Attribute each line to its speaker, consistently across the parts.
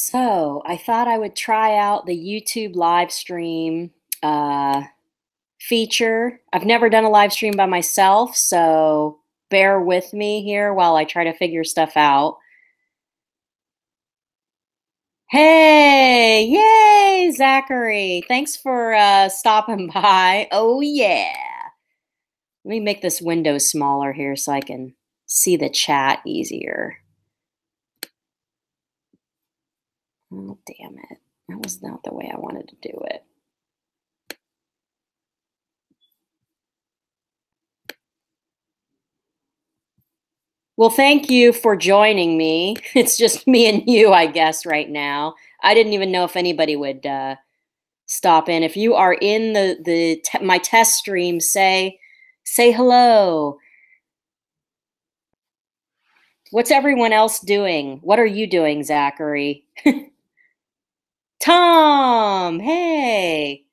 Speaker 1: So I thought I would try out the YouTube live stream uh, feature. I've never done a live stream by myself, so bear with me here while I try to figure stuff out. Hey, yay, Zachary. Thanks for stopping by. Oh, yeah. Let me make this window smaller here so I can see the chat easier. Oh, damn it. That was not the way I wanted to do it. Well, thank you for joining me. It's just me and you, I guess, right now. I didn't even know if anybody would stop in. If you are in my test stream, say hello. What's everyone else doing? What are you doing, Zachary? Tom, hey.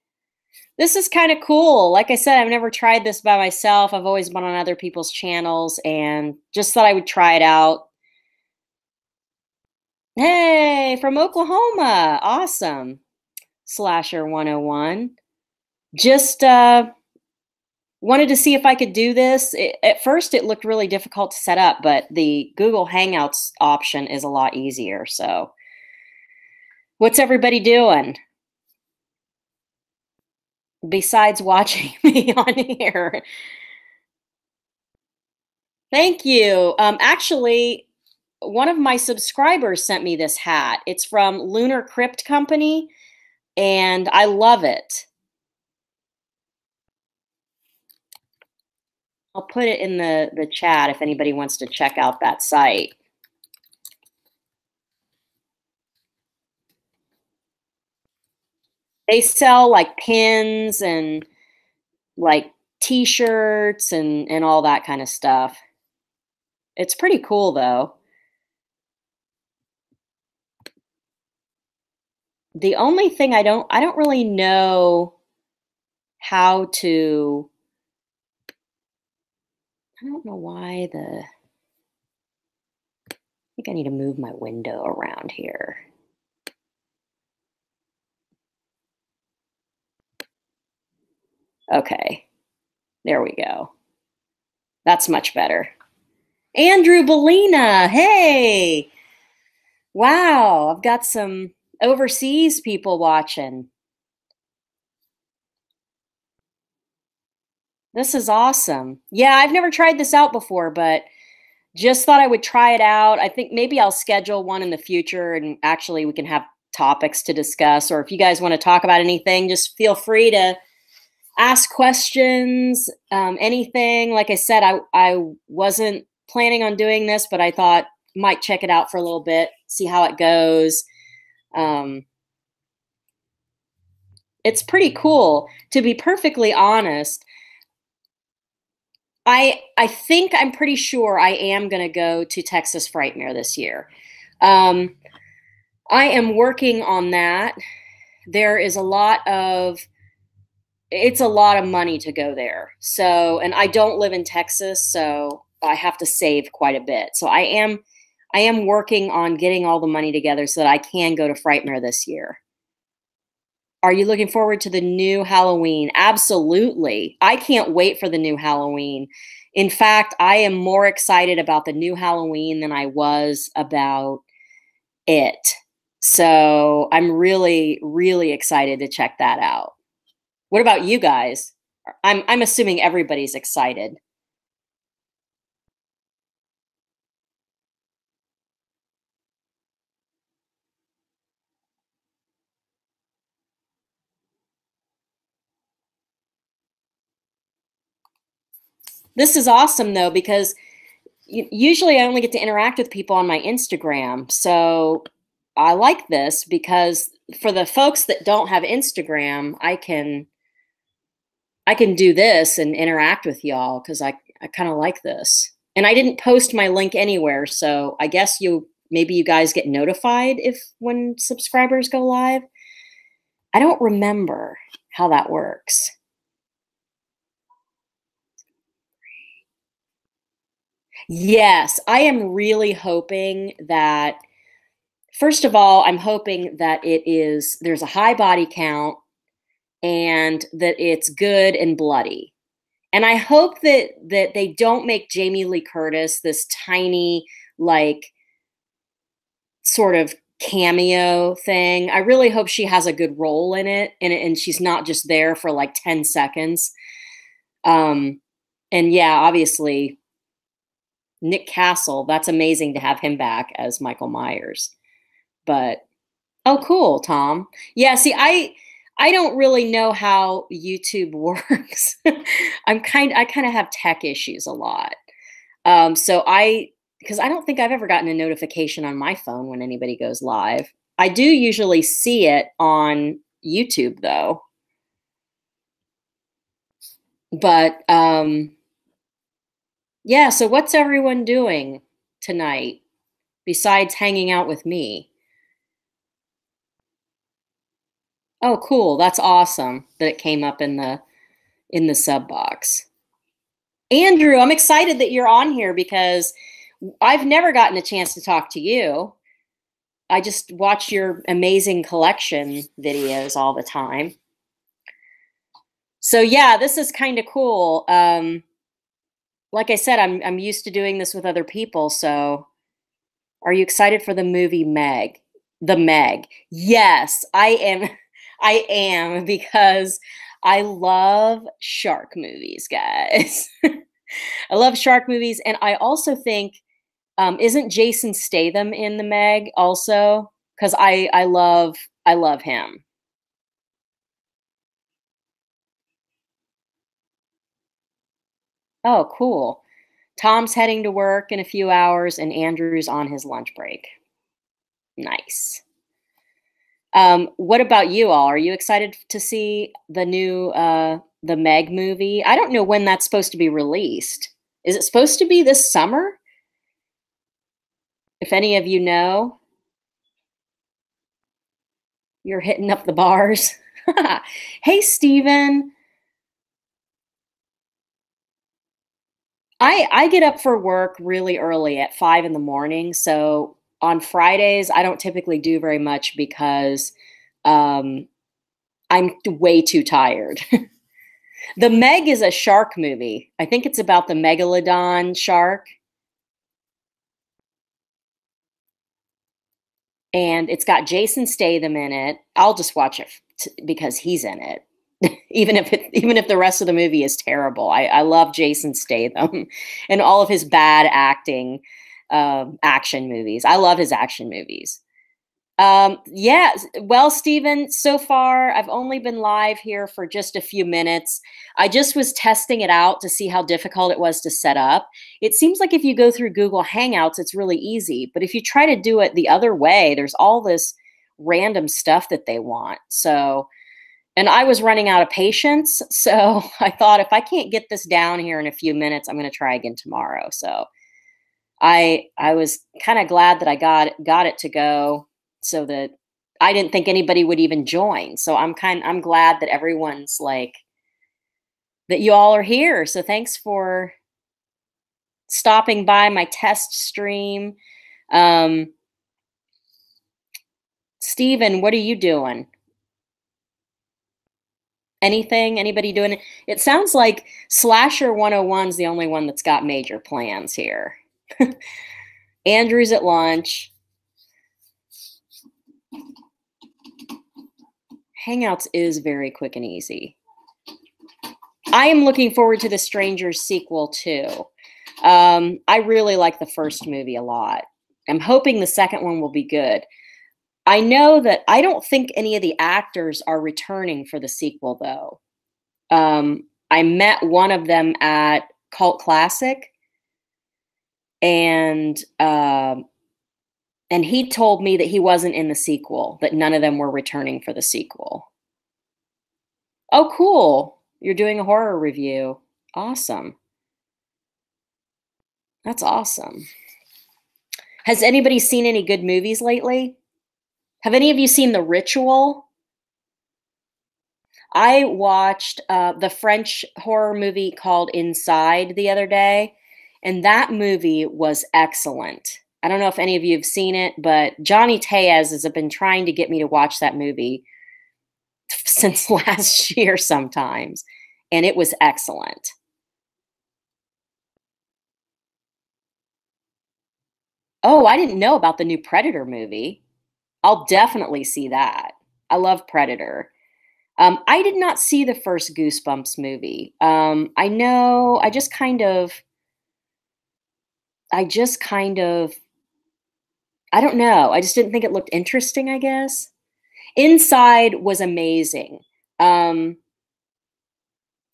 Speaker 1: This is kind of cool. Like I said, I've never tried this by myself. I've always been on other people's channels and just thought I would try it out. Hey, from Oklahoma. Awesome. Slasher 101. Just wanted to see if I could do this. At first, it looked really difficult to set up, but the Google Hangouts option is a lot easier. So, what's everybody doing besides watching me on here? Thank you. Actually, one of my subscribers sent me this hat. It's from Lunar Crypt Company, and I love it. I'll put it in the chat if anybody wants to check out that site. They sell like pins and like t-shirts and all that kind of stuff. It's pretty cool though. The only thing I don't really know how to, I don't know why I think I need to move my window around here. Okay, there we go. That's much better. Andrew Bellina, hey! Wow, I've got some overseas people watching. This is awesome. Yeah, I've never tried this out before, but just thought I would try it out. I think maybe I'll schedule one in the future and actually we can have topics to discuss. Or if you guys want to talk about anything, just feel free to ask questions, anything. Like I said, I wasn't planning on doing this, but I thought might check it out for a little bit, see how it goes. It's pretty cool. To be perfectly honest, I think I'm pretty sure I am going to go to Texas Frightmare this year. Um, I am working on that. There is a lot of it's a lot of money to go there. So, and I don't live in Texas, so I have to save quite a bit. So I am working on getting all the money together so that I can go to Frightmare this year. Are you looking forward to the new Halloween? Absolutely. I can't wait for the new Halloween. In fact, I am more excited about the new Halloween than I was about it. So I'm really, really excited to check that out. What about you guys? I'm assuming everybody's excited. This is awesome though, because usually I only get to interact with people on my Instagram. So I like this because for the folks that don't have Instagram, I can do this and interact with y'all because I kind of like this. And I didn't post my link anywhere, so I guess maybe you guys get notified if when subscribers go live. I don't remember how that works. Yes, I am really hoping that First of all, I'm hoping that there's a high body count and that it's good and bloody. And I hope that they don't make Jamie Lee Curtis this tiny, like, sort of cameo thing. I really hope she has a good role in it, and she's not just there for like 10 seconds. Um, and yeah, obviously Nick Castle, that's amazing to have him back as Michael Myers. But oh, cool, Tom. Yeah, see, I don't really know how YouTube works. I kind of have tech issues a lot. So because I don't think I've ever gotten a notification on my phone when anybody goes live. I do usually see it on YouTube though. But yeah, so what's everyone doing tonight besides hanging out with me? Oh, cool. That's awesome that it came up in the sub box. Andrew, I'm excited that you're on here because I've never gotten a chance to talk to you. I just watch your amazing collection videos all the time. So yeah, this is kind of cool. Like I said, I'm used to doing this with other people. So, are you excited for the movie Meg? The Meg. Yes, I am. I am because I love shark movies, guys. I love shark movies, and I also think isn't Jason Statham in the Meg also? Because I love him. Oh, cool. Tom's heading to work in a few hours, and Andrew's on his lunch break. Nice. What about you all? Are you excited to see the Meg movie? I don't know when that's supposed to be released. Is it supposed to be this summer? If any of you know, you're hitting up the bars. Hey, Steven. I get up for work really early at 5 in the morning. So on Fridays, I don't typically do very much because um, I'm way too tired. The Meg is a shark movie. I think it's about the megalodon shark, and it's got Jason Statham in it. I'll just watch it because he's in it. Even if the rest of the movie is terrible, I love Jason Statham and all of his bad acting action movies. I love his action movies. Yeah, well, Stephen, so far I've only been live here for just a few minutes. I just was testing it out to see how difficult it was to set up. It seems like if you go through Google Hangouts, it's really easy. But if you try to do it the other way, there's all this random stuff that they want. So, and I was running out of patience. So I thought if I can't get this down here in a few minutes, I'm going to try again tomorrow. So I was kind of glad that I got it to go so that I didn't think anybody would even join. So I'm glad that everyone's like that you all are here. So thanks for stopping by my test stream. Um Steven, what are you doing? Anything? Anybody doing it? It sounds like Slasher 101's the only one that's got major plans here. Andrew's at lunch. Hangouts is very quick and easy. I am looking forward to the Strangers sequel too. I really like the first movie a lot. I'm hoping the second one will be good. I know that I don't think any of the actors are returning for the sequel though. I met one of them at Cult Classic, and he told me that he wasn't in the sequel, that none of them were returning for the sequel. Oh, cool. You're doing a horror review. Awesome. That's awesome. Has anybody seen any good movies lately? Have any of you seen The Ritual? I watched the French horror movie called Inside the other day, and that movie was excellent. I don't know if any of you have seen it, but Johnny Tellez has been trying to get me to watch that movie since last year sometimes, and it was excellent. Oh, I didn't know about the new Predator movie. I'll definitely see that. I love Predator. I did not see the first Goosebumps movie. I know I just kind of I don't know. I just didn't think it looked interesting, I guess. Inside was amazing. Um,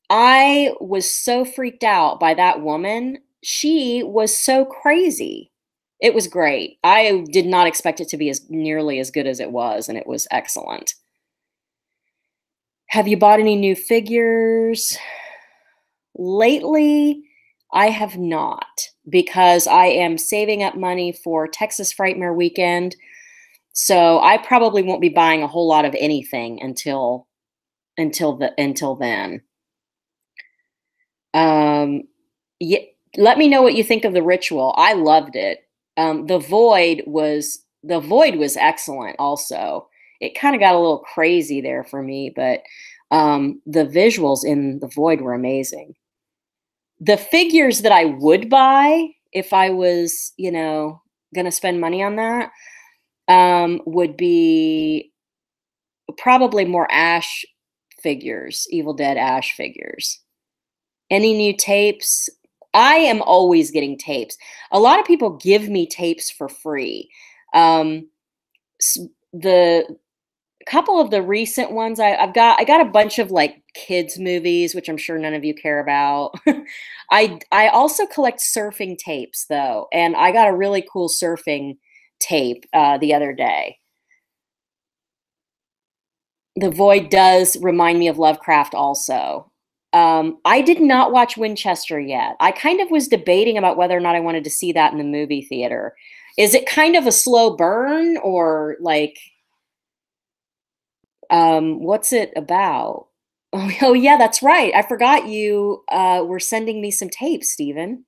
Speaker 1: I was so freaked out by that woman. She was so crazy. It was great. I did not expect it to be as nearly as good as it was, and it was excellent. Have you bought any new figures? Lately, I have not because I am saving up money for Texas Frightmare weekend. So I probably won't be buying a whole lot of anything until then. Um, yeah, let me know what you think of the ritual. I loved it. The void was excellent. Also, it kind of got a little crazy there for me, but the visuals in the void were amazing. The figures that I would buy if I was, going to spend money on that would be probably more Ash figures, Evil Dead Ash figures. Any new tapes? I am always getting tapes. A lot of people give me tapes for free. Um, the couple of the recent ones I got a bunch of like kids movies, which I'm sure none of you care about. I also collect surfing tapes though, and I got a really cool surfing tape the other day. The Void does remind me of Lovecraft also. I did not watch Winchester yet. I kind of was debating about whether or not I wanted to see that in the movie theater. Is it kind of a slow burn or like what's it about? Oh yeah, that's right. I forgot you were sending me some tapes, Stephen.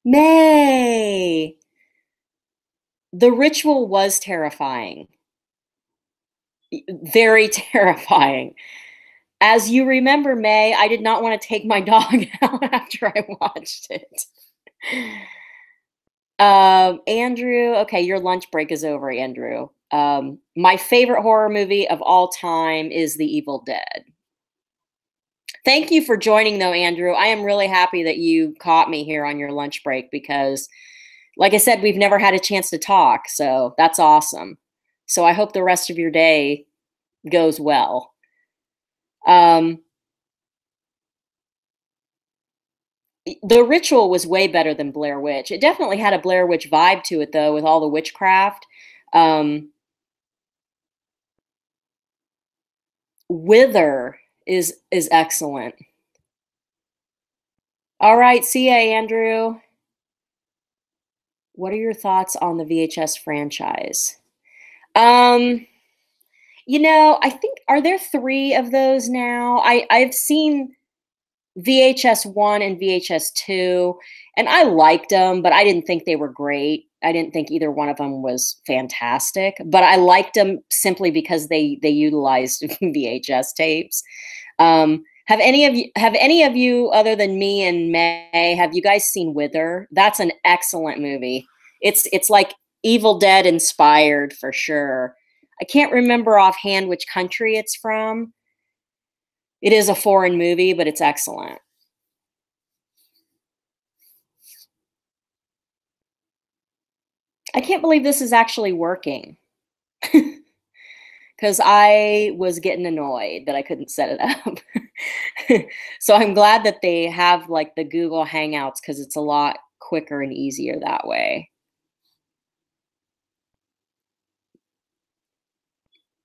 Speaker 1: May. The ritual was terrifying. Very terrifying. As you remember, May, I did not want to take my dog out after I watched it. Andrew, okay, your lunch break is over, Andrew. My favorite horror movie of all time is The Evil Dead. Thank you for joining, though, Andrew. I am really happy that you caught me here on your lunch break because, like I said, we've never had a chance to talk, so that's awesome. So I hope the rest of your day goes well. Um, the ritual was way better than Blair Witch. It definitely had a Blair Witch vibe to it, though, with all the witchcraft. Um, Wither is excellent. All right, see ya, Andrew. What are your thoughts on the VHS franchise? Um, I think are there three of those now? I've seen VHS one and VHS two, and I liked them, but I didn't think they were great. I didn't think either one of them was fantastic, but I liked them simply because they utilized VHS tapes. Have any of you other than me and May, have you guys seen Wither? That's an excellent movie. It's like Evil Dead inspired for sure. I can't remember offhand which country it's from. It is a foreign movie, but it's excellent. I can't believe this is actually working because I was getting annoyed that I couldn't set it up. So I'm glad that they have like the Google Hangouts because it's a lot quicker and easier that way.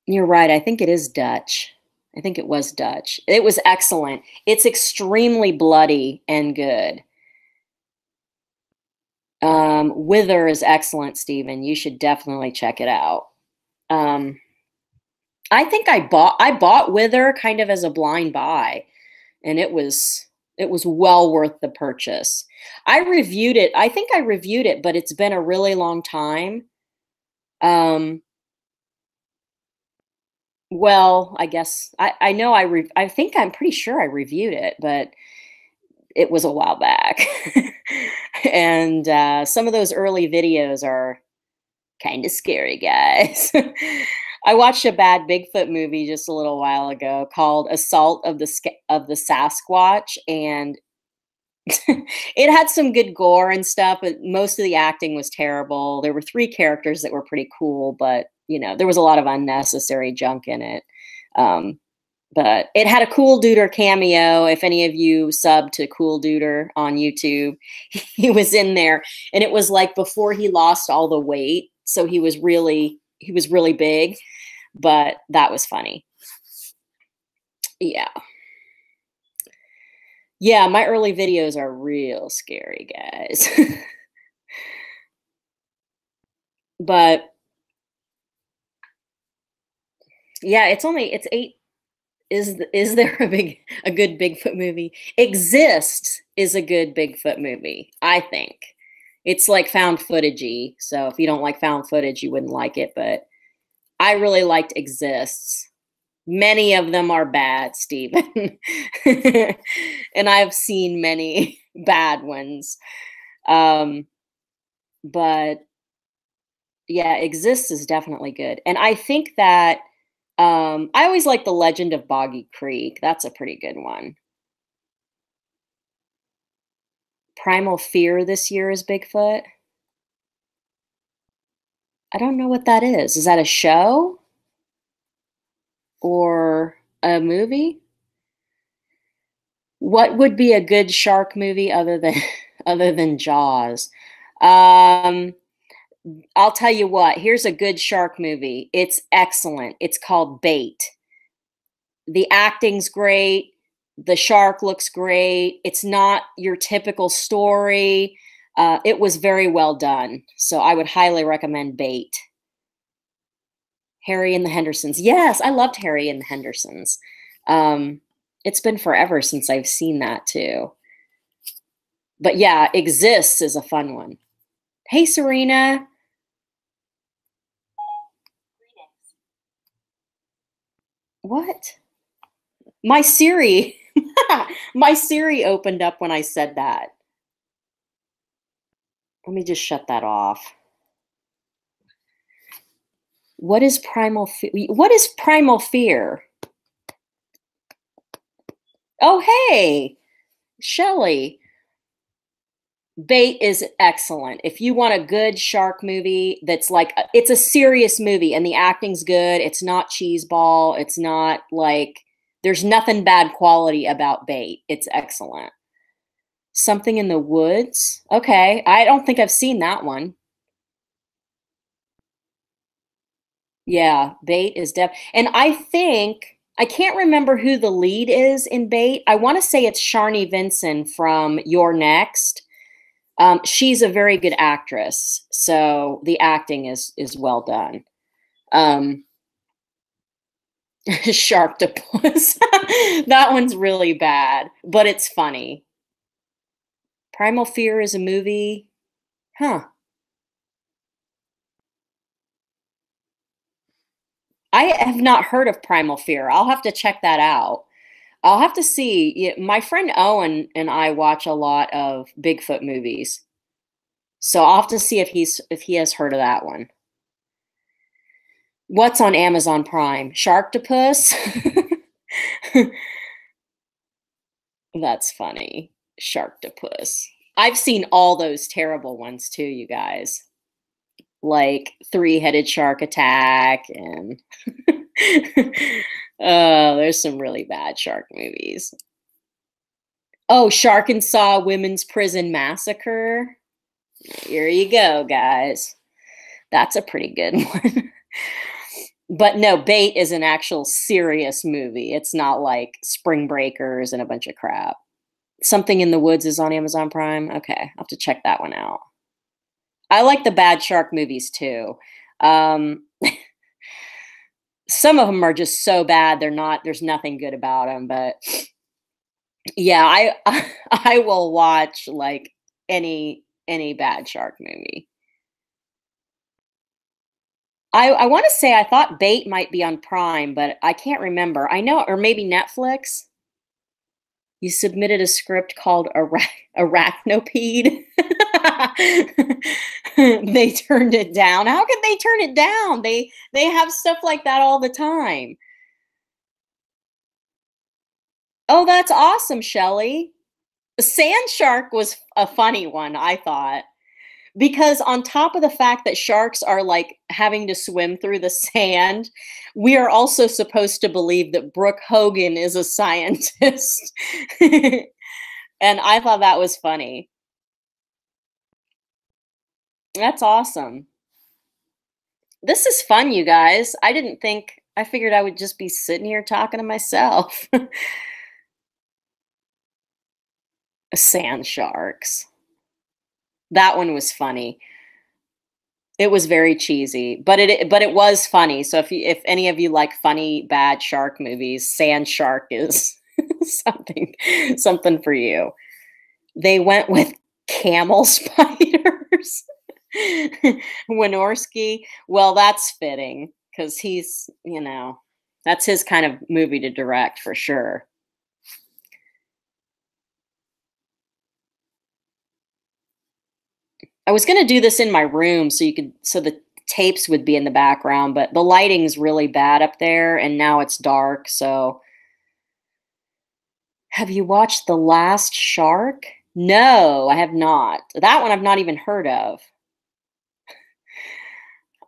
Speaker 1: You're right. I think it is Dutch. I think it was Dutch. It was excellent. It's extremely bloody and good. Wither is excellent, Stephen. You should definitely check it out. Um, I think I bought Wither kind of as a blind buy, and it was It was well worth the purchase. I reviewed it. I think I reviewed it, but it's been a really long time. Um, well, I guess I know I think I'm pretty sure I reviewed it, but it was a while back. And some of those early videos are kind of scary, guys. I watched a bad Bigfoot movie just a little while ago called Assault of the Sasquatch, and it had some good gore and stuff, but most of the acting was terrible. There were 3 characters that were pretty cool, but, there was a lot of unnecessary junk in it. Um, but it had a Cool Duder cameo. If any of you sub to Cool Duder on YouTube, he was in there, and it was like before he lost all the weight, so he was really big, but that was funny. Yeah. Yeah, my early videos are real scary, guys. But yeah, it's 8. Is there a good Bigfoot movie? Exists is a good Bigfoot movie, I think. It's like found footagey, so if you don't like found footage, you wouldn't like it, but I really liked Exists. Many of them are bad, Stephen. And I've seen many bad ones. Um, but yeah, Exists is definitely good. And I think that I always like The Legend of Boggy Creek. That's a pretty good one. Primal Fear this year is Bigfoot. I don't know what that is. Is that a show or a movie? What would be a good shark movie other than other than Jaws? Um, I'll tell you what. Here's a good shark movie. It's excellent. It's called Bait. The acting's great. The shark looks great. It's not your typical story. It was very well done. So I would highly recommend Bait. Harry and the Hendersons. Yes, I loved Harry and the Hendersons. It's been forever since I've seen that too. But yeah, Exists is a fun one. Hey, Serena. What? My Siri. My Siri opened up when I said that. Let me just shut that off. What is what is primal fear? Oh, hey, Shelley. Bait is excellent. If you want a good shark movie that's like it's a serious movie and the acting's good, it's not cheeseball, it's not like there's nothing bad quality about Bait. It's excellent. Something in the Woods. Okay, I don't think I've seen that one. Yeah, Bait is and I think I can't remember who the lead is in Bait. I want to say it's Sharni Vinson from Your Next. She's a very good actress, so the acting is well done. Um, Sharktopus. That one's really bad, but it's funny. Primal Fear is a movie. Huh. I have not heard of Primal Fear. I'll have to check that out. I'll have to see. My friend Owen and I watch a lot of Bigfoot movies. So I'll have to see if he has heard of that one. What's on Amazon Prime? Sharktopus? That's funny. Sharktopus. I've seen all those terrible ones too, you guys. Like Three-Headed Shark Attack and oh, there's some really bad shark movies. Oh, Shark and Saw Women's Prison Massacre. Here you go, guys. That's a pretty good one. But no, Bait is an actual serious movie. It's not like Spring Breakers and a bunch of crap. Something in the Woods is on Amazon Prime. Okay, I'll have to check that one out. I like the bad shark movies too. Um, some of them are just so bad, there's nothing good about them, but Yeah, I will watch, like, any bad shark movie. I wanna say I thought Bait might be on Prime, but I can't remember. I know, or maybe Netflix? You submitted a script called Arachnopede. They turned it down. How could they turn it down? They have stuff like that all the time. Oh, that's awesome, Shelley. Sand Shark was a funny one, I thought. Because on top of the fact that sharks are, like, having to swim through the sand, we are also supposed to believe that Brooke Hogan is a scientist. And I thought that was funny. That's awesome. This is fun, you guys. I figured I would just be sitting here talking to myself. Sand sharks. That one was funny. It was very cheesy, but it was funny. So if any of you like funny bad shark movies, Sand Shark is something something for you. They went with camel spiders. Wynorski. Well, that's fitting because that's his kind of movie to direct for sure. I was gonna do this in my room so the tapes would be in the background, but the lighting's really bad up there and now it's dark, so have you watched The Last Shark? No, I have not. That one I've not even heard of.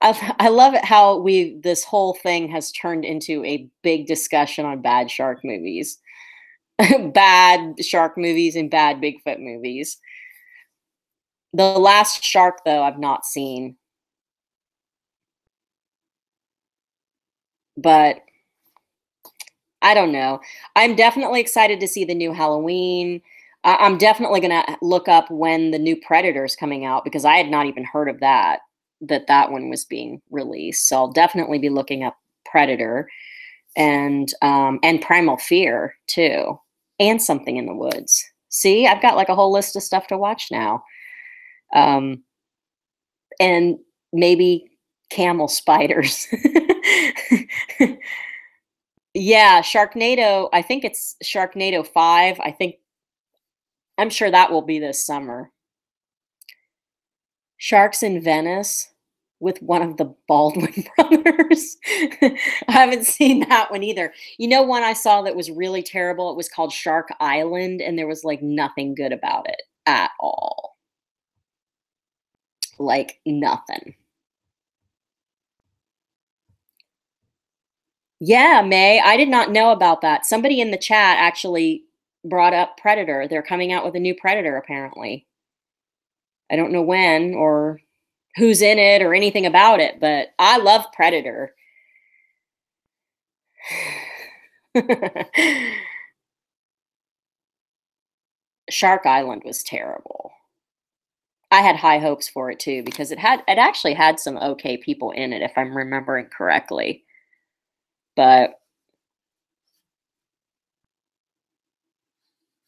Speaker 1: I love it how this whole thing has turned into a big discussion on bad shark movies. Bad shark movies and bad Bigfoot movies. The Last Shark, though, I've not seen, but I don't know. I'm definitely excited to see the new Halloween. I'm definitely gonna look up when the new Predator is coming out because I had not even heard of that one was being released. So I'll definitely be looking up Predator and Primal Fear too, and Something in the Woods. See, I've got like a whole list of stuff to watch now. Um, and maybe camel spiders. Yeah, Sharknado, I think it's Sharknado 5. I'm sure that will be this summer. Sharks in Venice with one of the Baldwin brothers. I haven't seen that one either. You know one I saw that was really terrible? It was called Shark Island, and there was, like, nothing good about it at all. Like, nothing. Yeah, May, I did not know about that. Somebody in the chat actually brought up Predator. They're coming out with a new Predator, apparently. I don't know when or who's in it or anything about it, but I love Predator. Shark Island was terrible. I had high hopes for it too because it actually had some okay people in it if I'm remembering correctly. But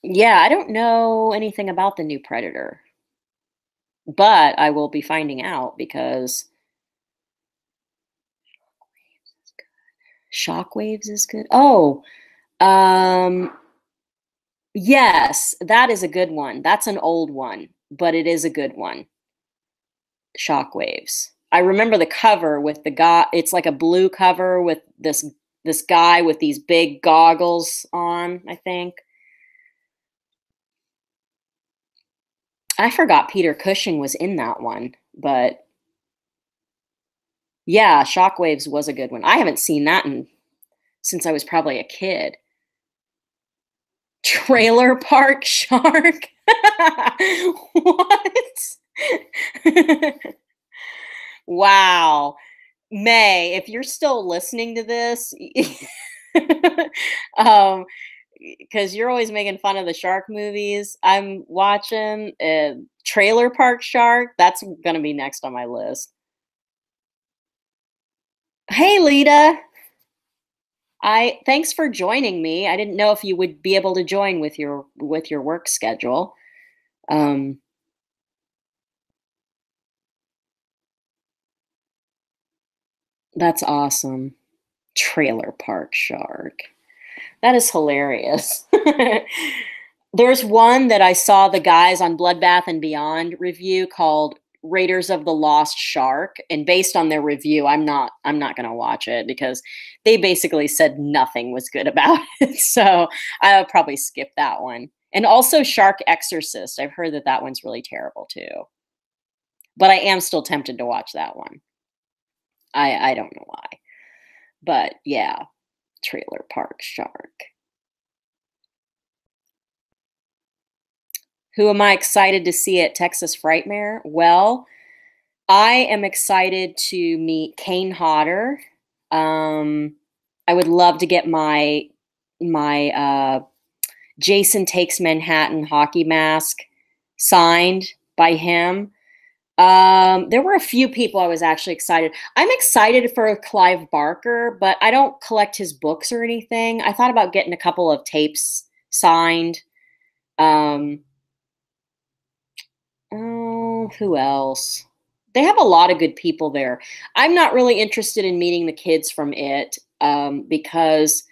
Speaker 1: yeah, I don't know anything about the new Predator, but I will be finding out because Shockwaves is good. Oh, um yes, that is a good one. That's an old one, but it is a good one. Shockwaves. I remember the cover with the guy. It's like a blue cover with this guy with these big goggles on, I think. I forgot Peter Cushing was in that one, but yeah, Shockwaves was a good one. I haven't seen that since I was probably a kid. Trailer Park Shark? What? Wow. May, if you're still listening to this, um, because you're always making fun of the shark movies, I'm watching Trailer Park Shark. That's gonna be next on my list. Hey, Lita. I thanks for joining me. I didn't know if you would be able to join with your work schedule. Um, that's awesome. Trailer Park Shark. That is hilarious. There's one that I saw the guys on Bloodbath and Beyond review called Raiders of the Lost Shark, and based on their review, I'm not going to watch it because they basically said nothing was good about it. So, I'll probably skip that one. And also Shark Exorcist. I've heard that that one's really terrible too. But I am still tempted to watch that one. I don't know why. But yeah, Trailer Park Shark. Who am I excited to see at Texas Frightmare? Well, I am excited to meet Kane Hodder. Um, I would love to get my Jason Takes Manhattan hockey mask signed by him. There were a few people I was actually excited. I'm excited for Clive Barker, but I don't collect his books or anything. I thought about getting a couple of tapes signed. Um, Oh, who else? They have a lot of good people there. I'm not really interested in meeting the kids from it because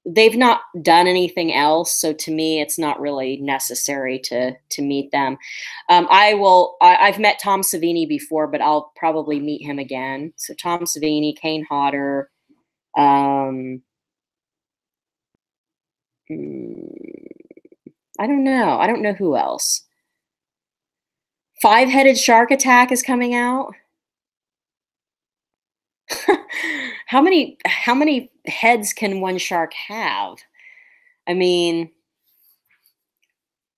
Speaker 1: they've not done anything else. So to me, it's not really necessary to meet them. I will. I've met Tom Savini before, but I'll probably meet him again. So Tom Savini, Kane Hodder. Um, mm, I don't know. I don't know who else. Five-headed shark attack is coming out. How many heads can one shark have? I mean,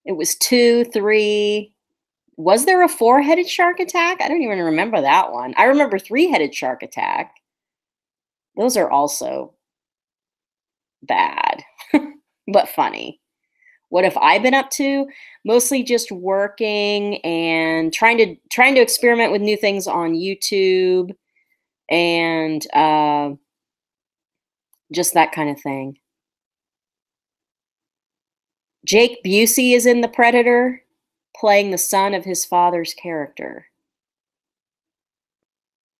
Speaker 1: it was 2, 3. Was there a four-headed shark attack? I don't even remember that one. I remember three-headed shark attack. Those are also bad, but funny. What have I been up to? Mostly just working and trying to experiment with new things on YouTube and just that kind of thing. Jake Busey is in The Predator, playing the son of his father's character.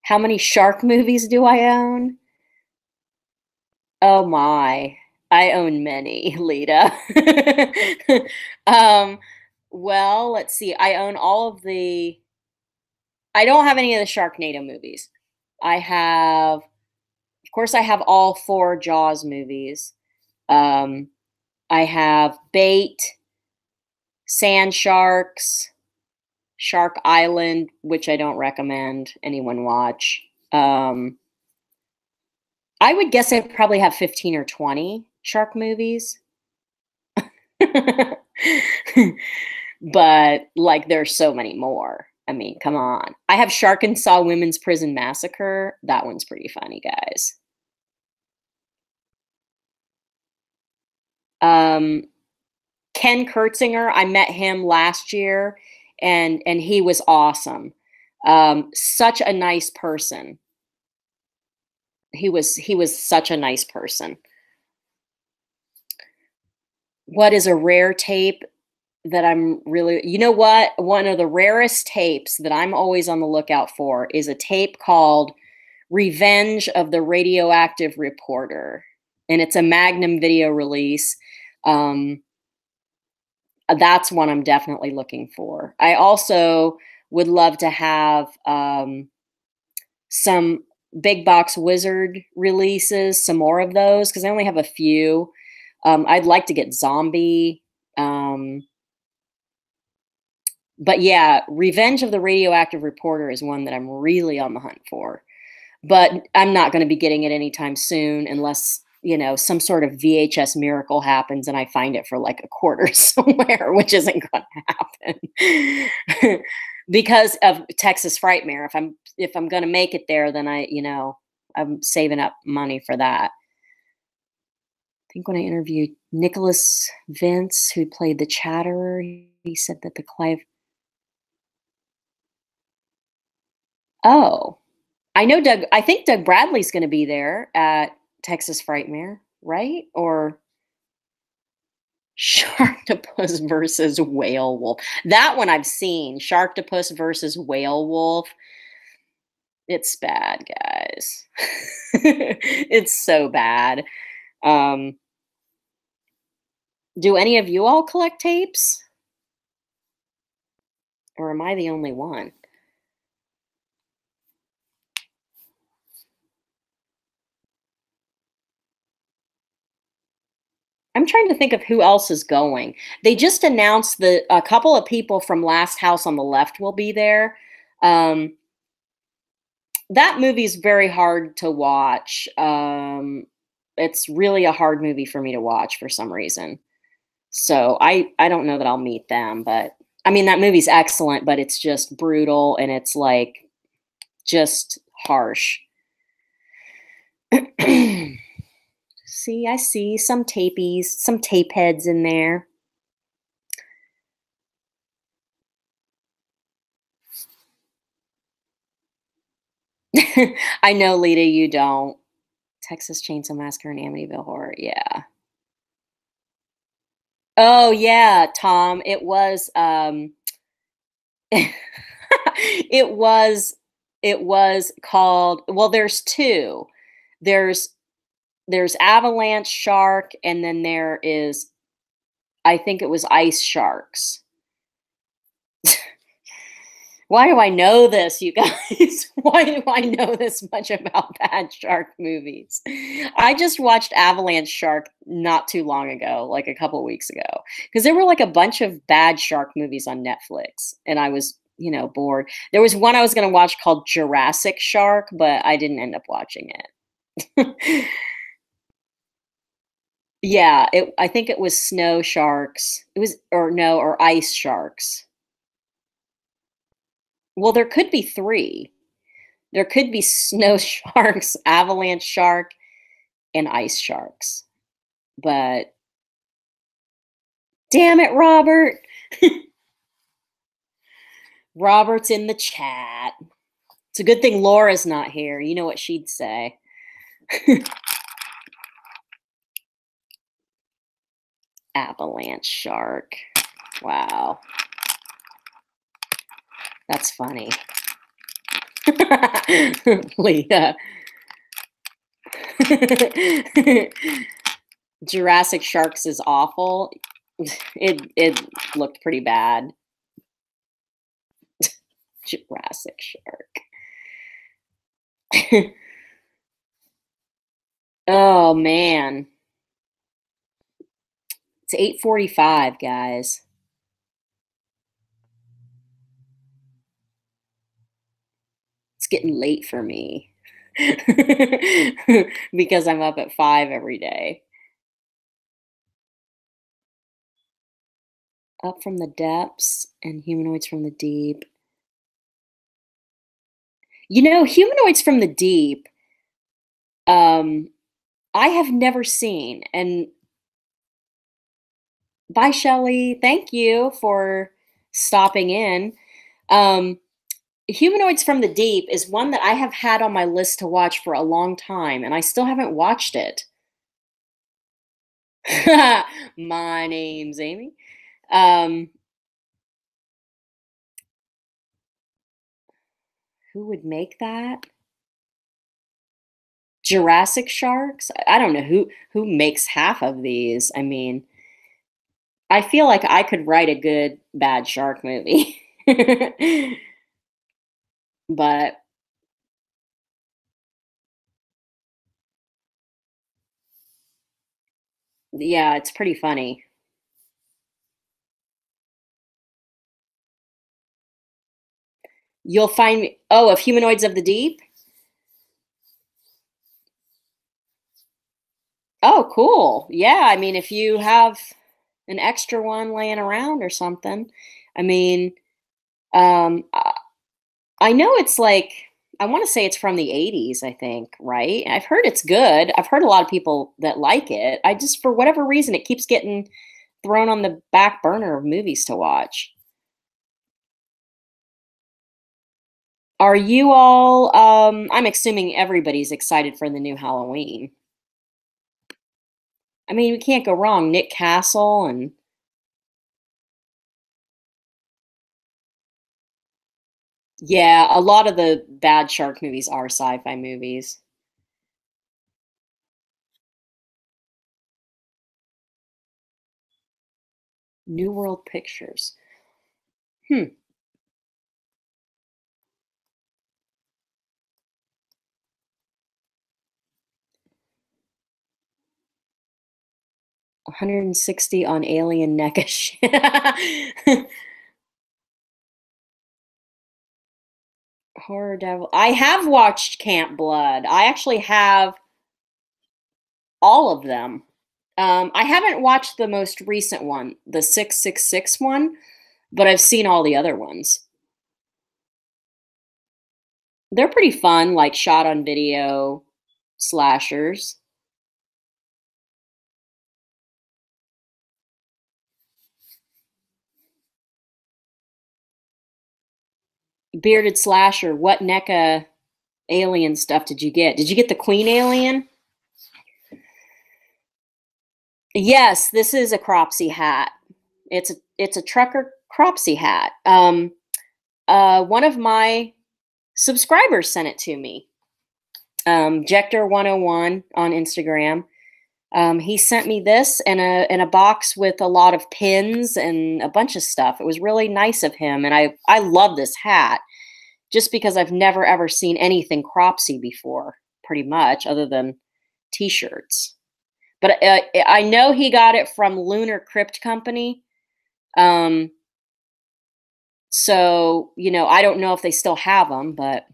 Speaker 1: How many shark movies do I own? Oh my. I own many, Lita. um, well, let's see. I own all of the I don't have any of the Sharknado movies. I have of course I have all 4 Jaws movies. Um, I have Bait, Sand Sharks, Shark Island, which I don't recommend anyone watch. I would guess I probably have 15 or 20 shark movies. But like there's so many more. I mean, come on. I have Shark-and-Saw Women's Prison Massacre. That one's pretty funny, guys. Um, Ken Kurtzinger, I met him last year and he was awesome. Such a nice person. He was such a nice person. What is a rare tape that I'm really, you know what? One of the rarest tapes that I'm always on the lookout for is a tape called Revenge of the Radioactive Reporter. And it's a Magnum video release. Um, that's one I'm definitely looking for. I also would love to have some big box wizard releases, some more of those, because I only have a few. I'd like to get Zombie. But yeah, Revenge of the Radioactive Reporter is one that I'm really on the hunt for. But I'm not going to be getting it anytime soon unless, some sort of VHS miracle happens and I find it for like a quarter somewhere, which isn't going to happen. Because of Texas Frightmare. If I'm going to make it there, then I'm saving up money for that. I think when I interviewed Nicholas Vince, who played the Chatterer, he said that the Clive. Oh, I think Doug Bradley's gonna be there at Texas Frightmare. right? Or Sharktopus versus Whale Wolf. That one I've seen. Sharktopus versus Whale Wolf. It's bad, guys. It's so bad. Um, do any of you all collect tapes? Or am I the only one? I'm trying to think of who else is going. They just announced that a couple of people from Last House on the Left will be there. Um, that movie's very hard to watch. It's really a hard movie for me to watch for some reason. So I don't know that I'll meet them, but I mean that movie's excellent, but it's just brutal and it's like just harsh. See, I see some tapies, some tape heads in there. I know, Lita, you don't. Texas Chainsaw Massacre and Amityville Horror. Yeah. Oh yeah, Tom. It was it was it was called, well, there's two. There's there's Avalanche Shark and then there is, I think it was Ice Sharks. Why do I know this, you guys? Why do I know this much about bad shark movies? I just watched Avalanche Shark not too long ago, like a couple weeks ago, because there were like a bunch of bad shark movies on Netflix, and I was, bored. There was one I was going to watch called Jurassic Shark, but I didn't end up watching it. Yeah, I think it was snow sharks. It was, or no, or ice sharks. Well, there could be three. There could be snow sharks, avalanche shark, and ice sharks. But damn it, Robert. Robert's in the chat. It's a good thing Laura's not here. You know what she'd say. Avalanche shark. Wow. That's funny. Leah. Jurassic Sharks is awful. It looked pretty bad. Jurassic Shark. Oh man. It's 8:45, guys. It's getting late for me. Because I'm up at 5 every day. Up from the depths and humanoids from the deep. Humanoids from the deep, um, I have never seen. And bye, Shelley. Thank you for stopping in. Um, Humanoids from the Deep is one that I have had on my list to watch for a long time, and I still haven't watched it. My name's Amy. Um, who would make that? Jurassic Sharks? I don't know who makes half of these. I mean, I feel like I could write a good bad shark movie. But yeah, it's pretty funny. You'll find me, oh, of Humanoids of the Deep? Oh, cool. Yeah, I mean, if you have an extra one laying around or something, I mean, I know it's like, I want to say it's from the 80s, I think, right? I've heard it's good. I've heard a lot of people that like it. I just, for whatever reason, it keeps getting thrown on the back burner of movies to watch. Are you all, I'm assuming everybody's excited for the new Halloween. I mean, we can't go wrong. Nick Castle and yeah, a lot of the bad shark movies are sci-fi movies. New World Pictures. Hmm. 160 on alien neckish. Horror Devil. I have watched Camp Blood. I actually have all of them. I haven't watched the most recent one, the 666 one, but I've seen all the other ones. They're pretty fun, like shot on video slashers. Bearded slasher, what NECA alien stuff did you get? Did you get the Queen alien? Yes, this is a Cropsy hat. It's a trucker Cropsy hat. One of my subscribers sent it to me. Jector101 on Instagram. He sent me this in a box with a lot of pins and a bunch of stuff. It was really nice of him, and I love this hat just because I've never ever seen anything Cropsy before, pretty much, other than T-shirts. But I know he got it from Lunar Crypt Company. Um, so I don't know if they still have them, but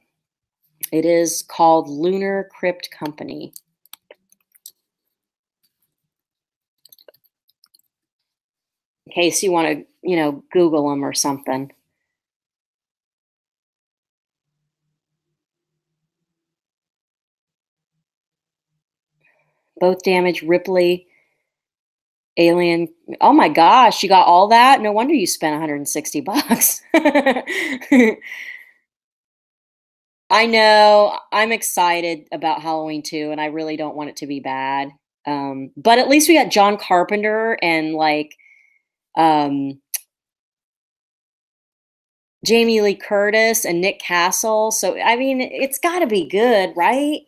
Speaker 1: it is called Lunar Crypt Company. In case you want to, Google them or something. Both damage, Ripley, Alien. Oh my gosh, you got all that? No wonder you spent 160 bucks. I know. I'm excited about Halloween too, and I really don't want it to be bad. But at least we got John Carpenter and like um, Jamie Lee Curtis and Nick Castle. So I mean, it's got to be good, right?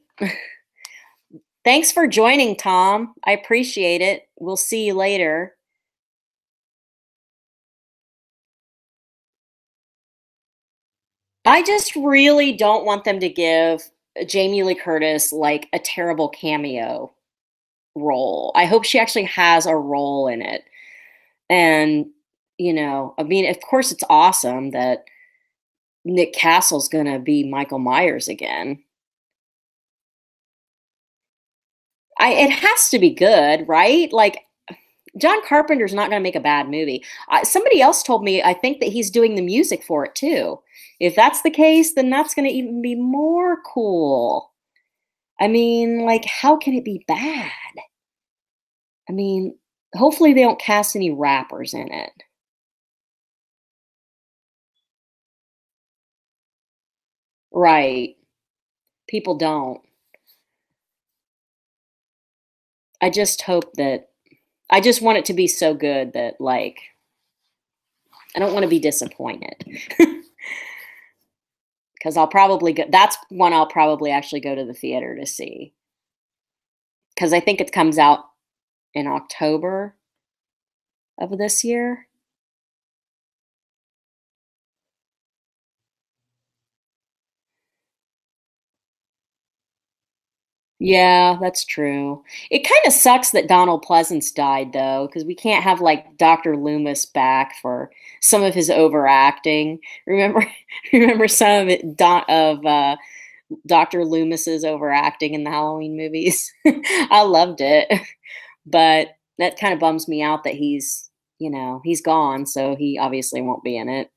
Speaker 1: Thanks for joining, Tom. I appreciate it. We'll see you later. I just really don't want them to give Jamie Lee Curtis like a terrible cameo role. I hope she actually has a role in it. And, I mean, of course, it's awesome that Nick Castle's going to be Michael Myers again. It has to be good, right? Like, John Carpenter's not going to make a bad movie. Somebody else told me, I think that he's doing the music for it too. If that's the case, then that's going to even be more cool. I mean, like, how can it be bad? I mean, hopefully they don't cast any rappers in it. Right. People don't. I just hope that I just want it to be so good that like I don't want to be disappointed. Cuz I'll probably go that's one I'll probably actually go to the theater to see cuz I think it comes out in October of this year. Yeah, that's true. It kind of sucks that Donald Pleasance died though, because we can't have like Dr. Loomis back for some of his overacting. Remember, remember some of it of Dr. Loomis's overacting in the Halloween movies. I loved it, but that kind of bums me out that he's gone, so he obviously won't be in it.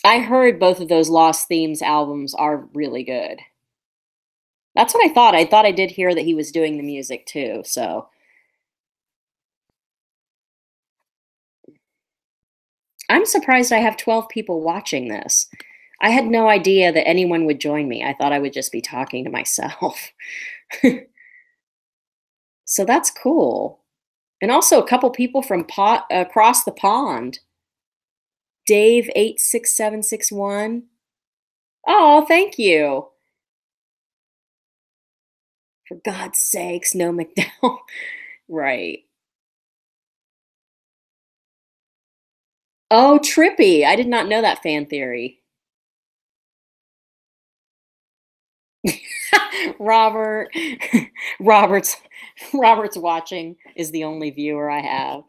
Speaker 1: I heard both of those Lost Themes albums are really good. That's what I thought. I thought I did hear that he was doing the music too. So I'm surprised I have 12 people watching this. I had no idea that anyone would join me. I thought I would just be talking to myself. So that's cool. And also a couple people from across the pond. Dave 86761. Oh, thank you. For God's sakes, no McDowell. Right. Oh, trippy. I did not know that fan theory. Robert. Robert's Robert's watching is the only viewer I have.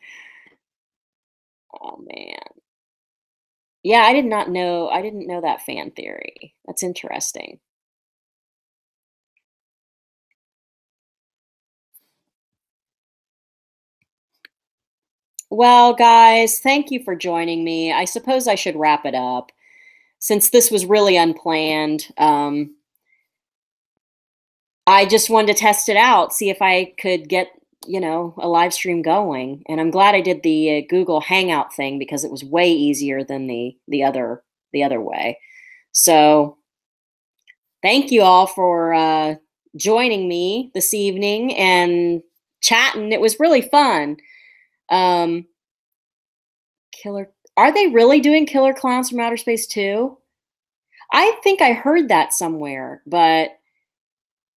Speaker 1: Oh man. Yeah, I didn't know that fan theory. That's interesting. Well, guys, thank you for joining me. I suppose I should wrap it up since this was really unplanned. I just wanted to test it out, see if I could get, a live stream going. And I'm glad I did the Google Hangout thing because it was way easier than the other way. So, thank you all for joining me this evening and chatting. It was really fun. Um, Killer, are they really doing Killer Clowns from Outer Space too? I think I heard that somewhere, but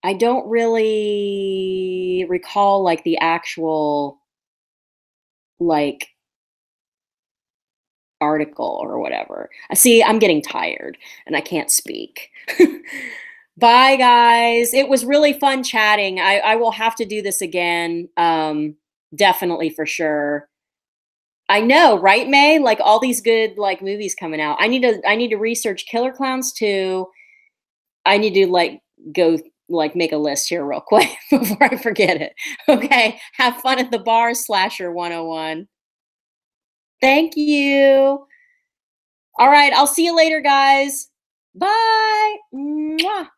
Speaker 1: I don't really recall like the actual like article or whatever. See, I'm getting tired and I can't speak. Bye guys. It was really fun chatting. I will have to do this again. Definitely for sure. I know, right, May? Like all these good like movies coming out. I need to research Killer Clowns too. I need to like go like make a list here real quick before I forget it. Okay. Have fun at the bar, Slasher 101. Thank you. All right. I'll see you later, guys. Bye. Mwah.